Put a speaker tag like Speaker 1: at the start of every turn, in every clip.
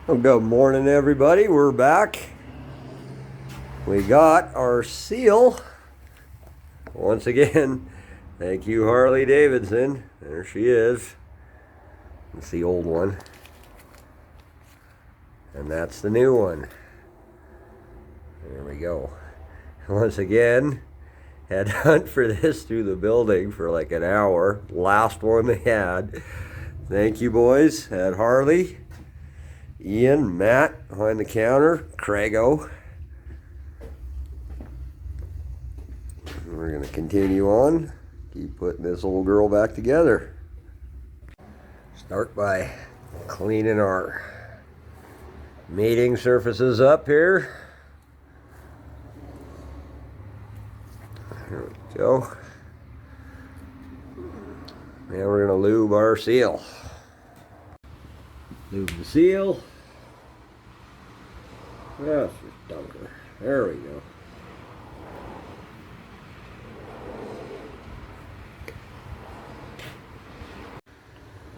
Speaker 1: Well, good morning, everybody. We're back. We got our seal. Once again, thank you, Harley Davidson. There she is. It's the old one. And that's the new one. There we go. Once again, had to hunt for this through the building for like an hour. Last one they had. Thank you, boys, at Harley. Ian, Matt, behind the counter, Craigo. We're going to continue on, keep putting this old girl back together. Start by cleaning our mating surfaces up here. There we go. Now we're going to lube our seal. Lube the seal. That's just dunker. There we go.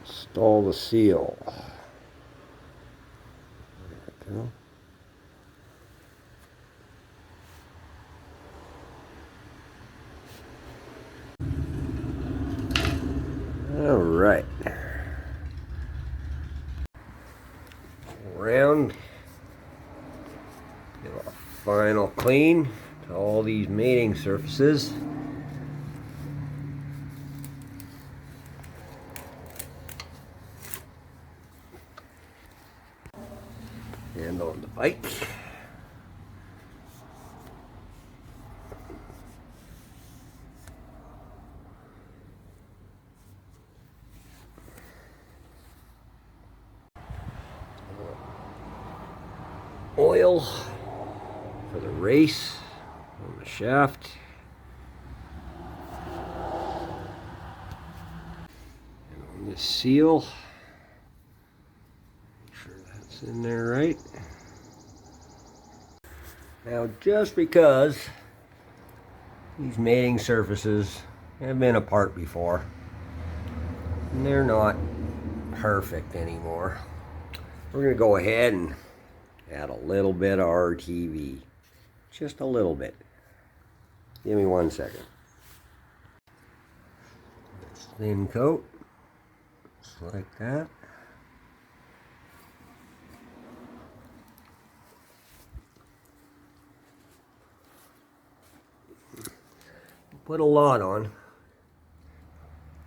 Speaker 1: Install the seal. There we go. All right. Around. Give a final clean to all these mating surfaces. And on the bike. Oil for the race on the shaft. And on this seal. Make sure that's in there right. Now, just because these mating surfaces have been apart before, and they're not perfect anymore, we're going to go ahead and add a little bit of RTV. Just a little bit. Give me 1 second. Thin coat. Just like that. Put a lot on.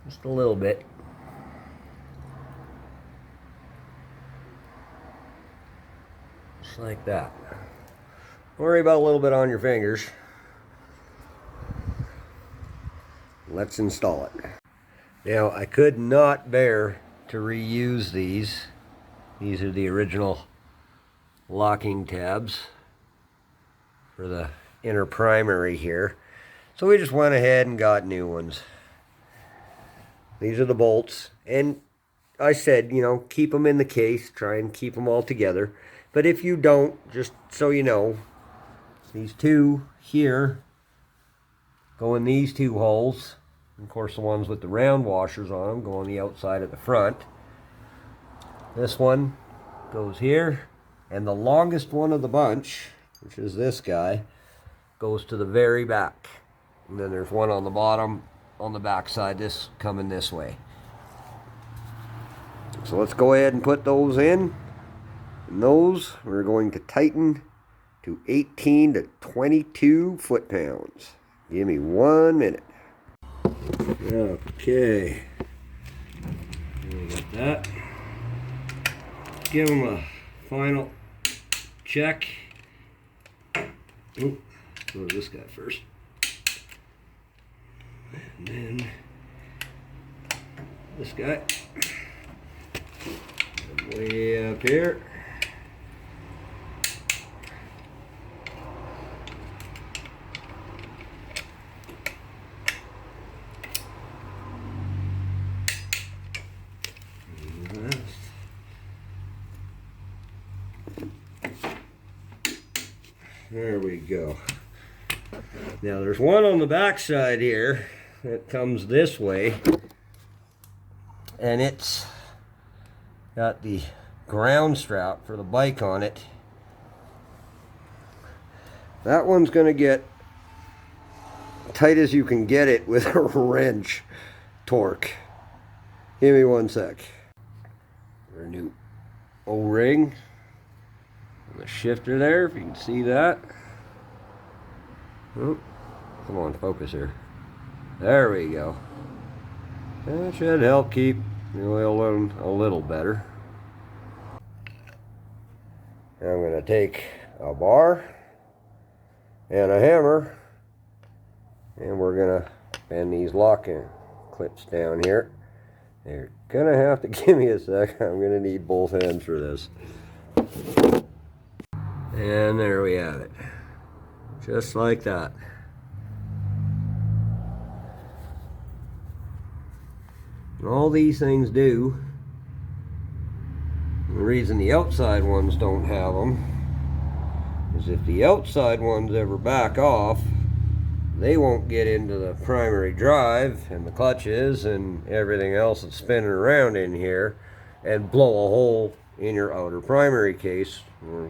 Speaker 1: Just a little bit. Like that. Don't worry about a little bit on your fingers. Let's install it. Now, I could not bear to reuse these. These are the original locking tabs for the inner primary here. So we just went ahead and got new ones. These are the bolts. And I said, you know, keep them in the case. Try and keep them all together. But if you don't, just so you know, these two here go in these two holes. Of course, the ones with the round washers on them go on the outside of the front. This one goes here. And the longest one of the bunch, which is this guy, goes to the very back. And then there's one on the bottom, on the back side, this coming this way. So let's go ahead and put those in. And those we're going to tighten to 18 to 22 foot-pounds. Give me 1 minute. Okay. Got that. Give them a final check. Oh, go to this guy first. And then this guy. And way up here. There we go. Now there's one on the back side here that comes this way, and it's got the ground strap for the bike on it. That one's going to get tight as you can get it with a wrench torque. Give me one sec. Our new O-ring on the shifter there, if you can see that. Oh, come on, focus here. There we go. That should help keep the oil on a little better. Now I'm going to take a bar and a hammer, and we're going to bend these locking clips down here. You're going to have to give me a sec. I'm going to need both hands for this. And there we have it. Just like that. And all these things do, the reason the outside ones don't have them is if the outside ones ever back off, they won't get into the primary drive and the clutches and everything else that's spinning around in here and blow a hole in your outer primary case or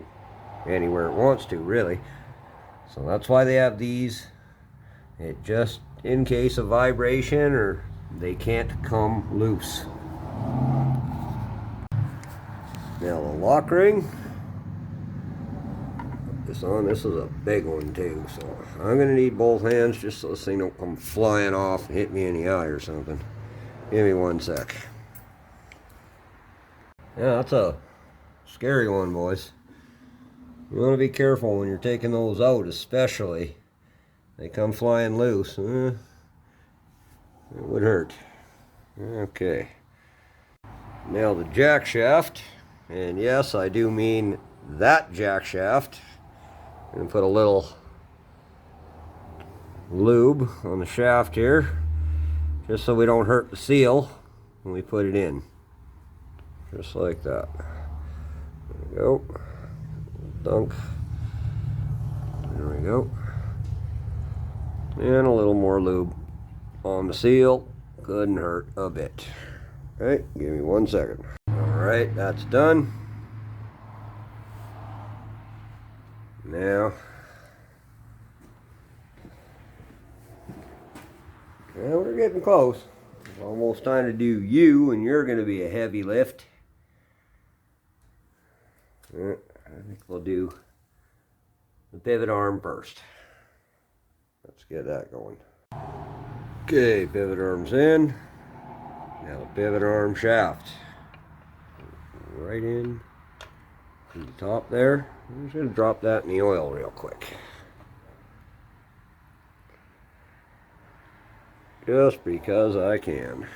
Speaker 1: anywhere it wants to, really. So that's why they have these. It just in case of vibration or they can't come loose. Now the lock ring, put this on. This is a big one too, so I'm going to need both hands just so this thing don't come flying off and hit me in the eye or something. Give me one sec. Yeah, that's a scary one, boys. You want to be careful when you're taking those out, especially. They come flying loose. It would hurt. Okay. Now the jack shaft. And yes, I do mean that jack shaft. I'm going to put a little lube on the shaft here, just so we don't hurt the seal when we put it in. Just like that. There we go. Dunk. There we go. And a little more lube on the seal. Couldn't hurt a bit. Alright, give me 1 second. Alright, that's done. Now we're getting close. It's almost time to do you, and you're going to be a heavy lift. I think we'll do the pivot arm first. Let's get that going. Okay, pivot arm's in. Now the pivot arm shaft. Right in to the top there. I'm just going to drop that in the oil real quick. Just because I can.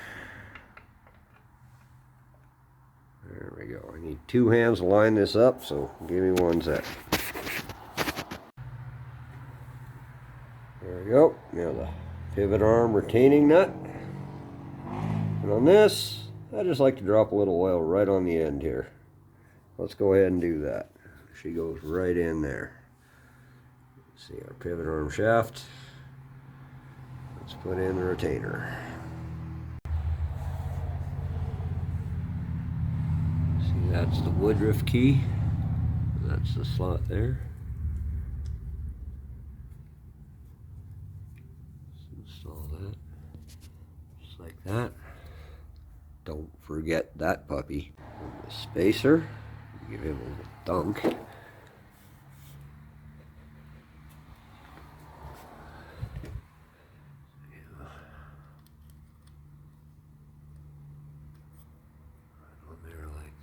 Speaker 1: There we go. I need 2 hands to line this up, so give me 1 sec. There we go. Now the pivot arm retaining nut. And on this, I just like to drop a little oil right on the end here. Let's go ahead and do that. She goes right in there. Let's see our pivot arm shaft. Let's put in the retainer. See, that's the Woodruff key. That's the slot there. Let's install that. Just like that. Don't forget that puppy. And the spacer. Give him a little dunk.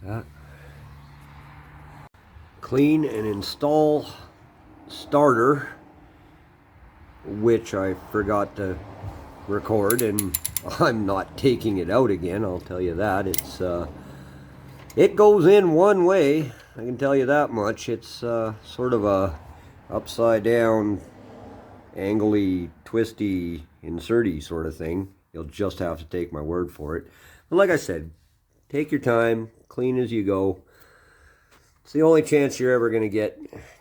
Speaker 1: That. Clean and install starter, which I forgot to record, and I'm not taking it out again, I'll tell you that. It goes in one way, I can tell you that much. It's sort of a upside down, angly, twisty, inserty sort of thing. You'll just have to take my word for it. But like I said, take your time, clean as you go. It's the only chance you're ever going to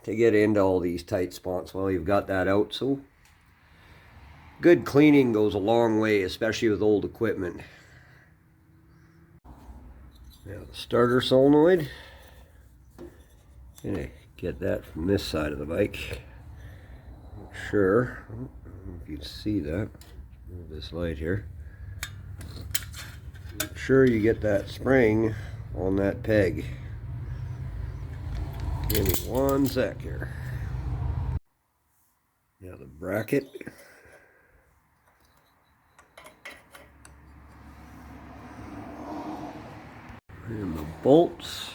Speaker 1: get into all these tight spots while you've got that out. So good cleaning goes a long way, especially with old equipment. Now the starter solenoid. Gonna get that from this side of the bike. Make sure, I don't know if you can see that. Move this light here. Make sure you get that spring on that peg. Give me one sec here. Now the bracket. And the bolts.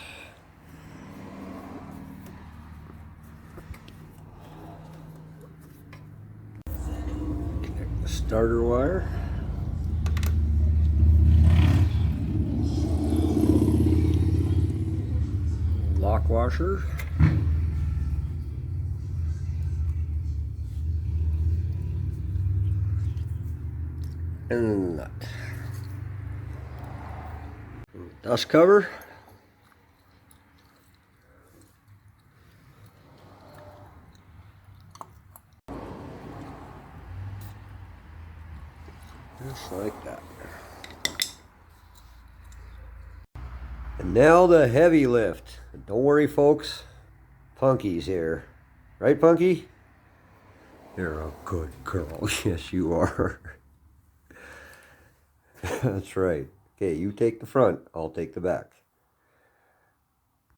Speaker 1: Connect the starter wire. Lock washer. And the nut. Dust cover. Just like that. And now the heavy lift. Don't worry, folks. Punky's here. Right, Punky? You're a good girl. Yes, you are. That's right. Okay, you take the front. I'll take the back.